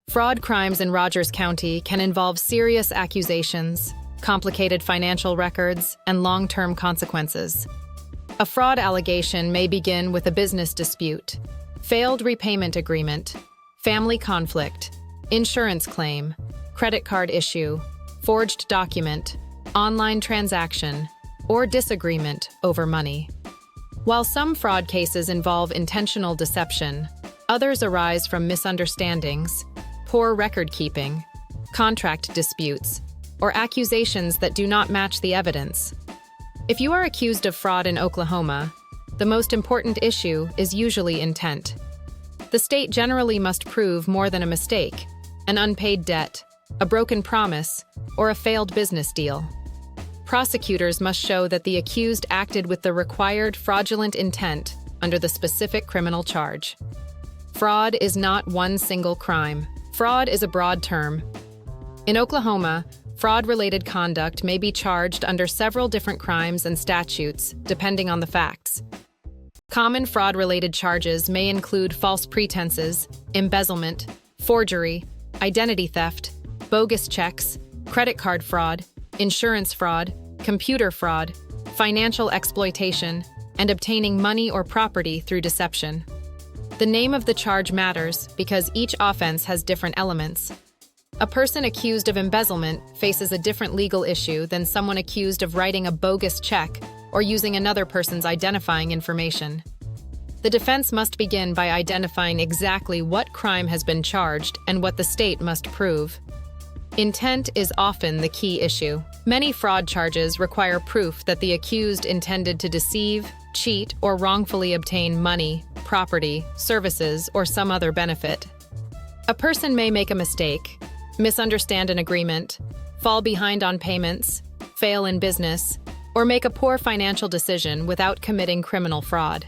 Fraud crimes in Rogers County can involve serious accusations, complicated financial records, and long-term consequences. A fraud allegation may begin with a business dispute, failed repayment agreement, family conflict, insurance claim, credit card issue, forged document, online transaction, or disagreement over money. While some fraud cases involve intentional deception, others arise from misunderstandings, poor record-keeping, contract disputes, or accusations that do not match the evidence. If you are accused of fraud in Oklahoma, the most important issue is usually intent. The state generally must prove more than a mistake, an unpaid debt, a broken promise, or a failed business deal. Prosecutors must show that the accused acted with the required fraudulent intent under the specific criminal charge. Fraud is not one single crime. Fraud is a broad term. In Oklahoma, fraud-related conduct may be charged under several different crimes and statutes, depending on the facts. Common fraud-related charges may include false pretenses, embezzlement, forgery, identity theft, bogus checks, credit card fraud, insurance fraud, computer fraud, financial exploitation, and obtaining money or property through deception. The name of the charge matters because each offense has different elements. A person accused of embezzlement faces a different legal issue than someone accused of writing a bogus check or using another person's identifying information. The defense must begin by identifying exactly what crime has been charged and what the state must prove. Intent is often the key issue. Many fraud charges require proof that the accused intended to deceive, cheat, or wrongfully obtain money, property, services, or some other benefit. A person may make a mistake, misunderstand an agreement, fall behind on payments, fail in business, or make a poor financial decision without committing criminal fraud.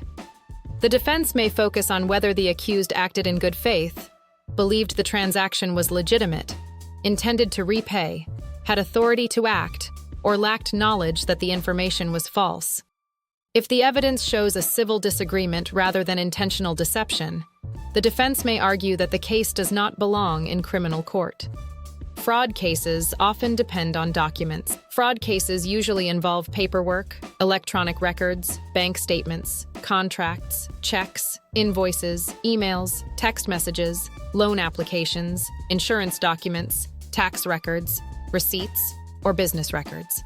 The defense may focus on whether the accused acted in good faith, believed the transaction was legitimate, intended to repay, had authority to act, or lacked knowledge that the information was false. If the evidence shows a civil disagreement rather than intentional deception, the defense may argue that the case does not belong in criminal court. Fraud cases often depend on documents. Fraud cases usually involve paperwork, electronic records, bank statements, contracts, checks, invoices, emails, text messages, loan applications, insurance documents, tax records, receipts, or business records.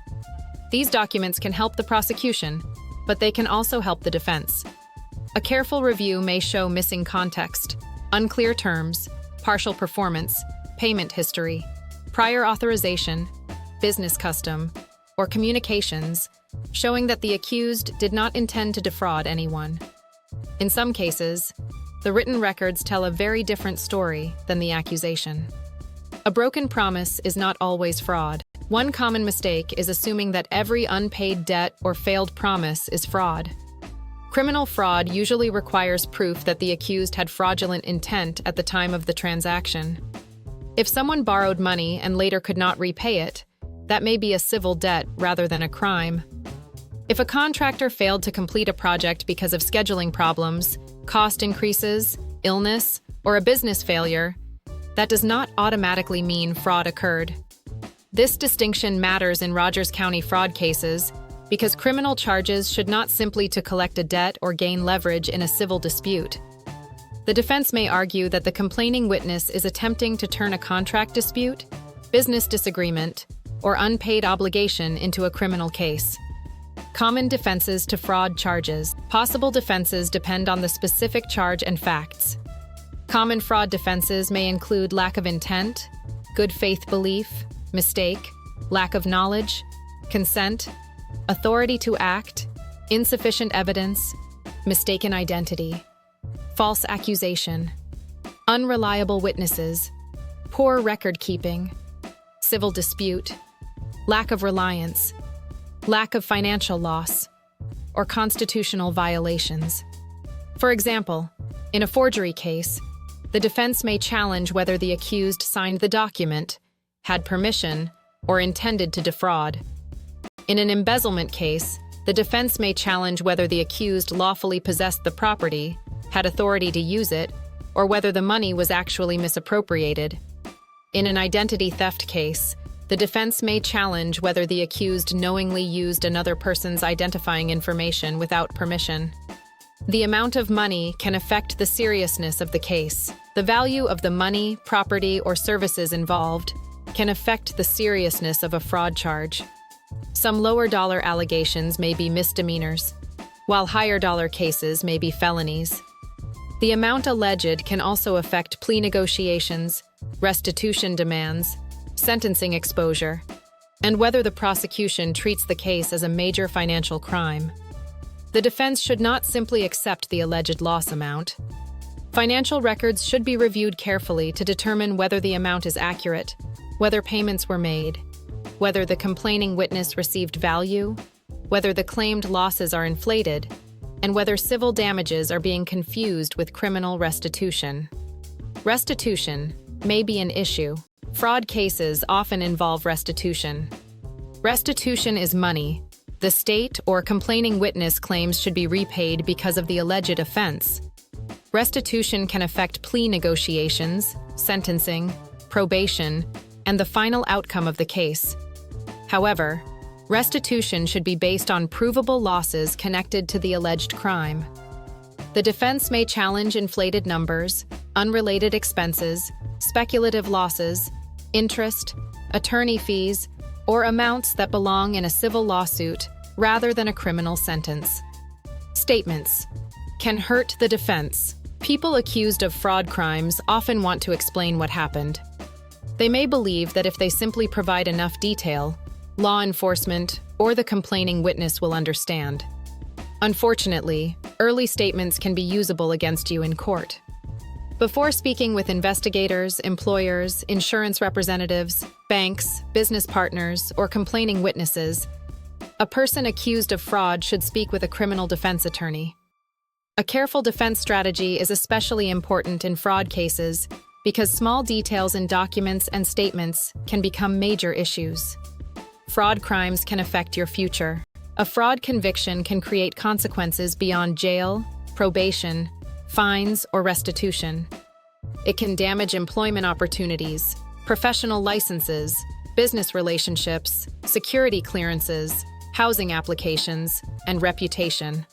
These documents can help the prosecution, but they can also help the defense. A careful review may show missing context, unclear terms, partial performance, payment history, prior authorization, business custom, or communications, showing that the accused did not intend to defraud anyone. In some cases, the written records tell a very different story than the accusation. A broken promise is not always fraud. One common mistake is assuming that every unpaid debt or failed promise is fraud. Criminal fraud usually requires proof that the accused had fraudulent intent at the time of the transaction. If someone borrowed money and later could not repay it, that may be a civil debt rather than a crime. If a contractor failed to complete a project because of scheduling problems, cost increases, illness, or a business failure, that does not automatically mean fraud occurred. This distinction matters in Rogers County fraud cases because criminal charges should not simply to collect a debt or gain leverage in a civil dispute. The defense may argue that the complaining witness is attempting to turn a contract dispute, business disagreement, or unpaid obligation into a criminal case. Common defenses to fraud charges. Possible defenses depend on the specific charge and facts. Common fraud defenses may include lack of intent, good faith belief, mistake, lack of knowledge, consent, authority to act, insufficient evidence, mistaken identity, false accusation, unreliable witnesses, poor record keeping, civil dispute, lack of reliance, lack of financial loss, or constitutional violations. For example, in a forgery case, the defense may challenge whether the accused signed the document, had permission, or intended to defraud. In an embezzlement case, the defense may challenge whether the accused lawfully possessed the property, had authority to use it, or whether the money was actually misappropriated. In an identity theft case, the defense may challenge whether the accused knowingly used another person's identifying information without permission. The amount of money can affect the seriousness of the case. The value of the money, property, or services involved can affect the seriousness of a fraud charge. Some lower-dollar allegations may be misdemeanors, while higher-dollar cases may be felonies. The amount alleged can also affect plea negotiations, restitution demands, sentencing exposure, and whether the prosecution treats the case as a major financial crime. The defense should not simply accept the alleged loss amount. Financial records should be reviewed carefully to determine whether the amount is accurate, whether payments were made, whether the complaining witness received value, whether the claimed losses are inflated, and whether civil damages are being confused with criminal restitution. Restitution may be an issue. Fraud cases often involve restitution. Restitution is money the state or complaining witness claims should be repaid because of the alleged offense. Restitution can affect plea negotiations, sentencing, probation, and the final outcome of the case. However, restitution should be based on provable losses connected to the alleged crime. The defense may challenge inflated numbers, unrelated expenses, speculative losses, interest, attorney fees, or amounts that belong in a civil lawsuit rather than a criminal sentence. Statements can hurt the defense. People accused of fraud crimes often want to explain what happened. They may believe that if they simply provide enough detail, law enforcement or the complaining witness will understand. Unfortunately, early statements can be usable against you in court. Before speaking with investigators, employers, insurance representatives, banks, business partners, or complaining witnesses, a person accused of fraud should speak with a criminal defense attorney. A careful defense strategy is especially important in fraud cases because small details in documents and statements can become major issues. Fraud crimes can affect your future. A fraud conviction can create consequences beyond jail, probation, fines, or restitution. It can damage employment opportunities, professional licenses, business relationships, security clearances, housing applications, and reputation.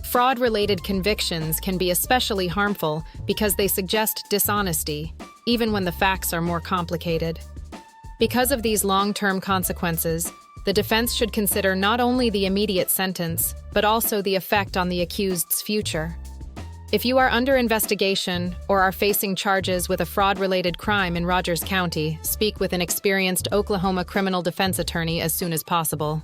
Fraud-related convictions can be especially harmful because they suggest dishonesty, even when the facts are more complicated. Because of these long-term consequences, the defense should consider not only the immediate sentence, but also the effect on the accused's future. If you are under investigation or are facing charges with a fraud-related crime in Rogers County, speak with an experienced Oklahoma criminal defense attorney as soon as possible.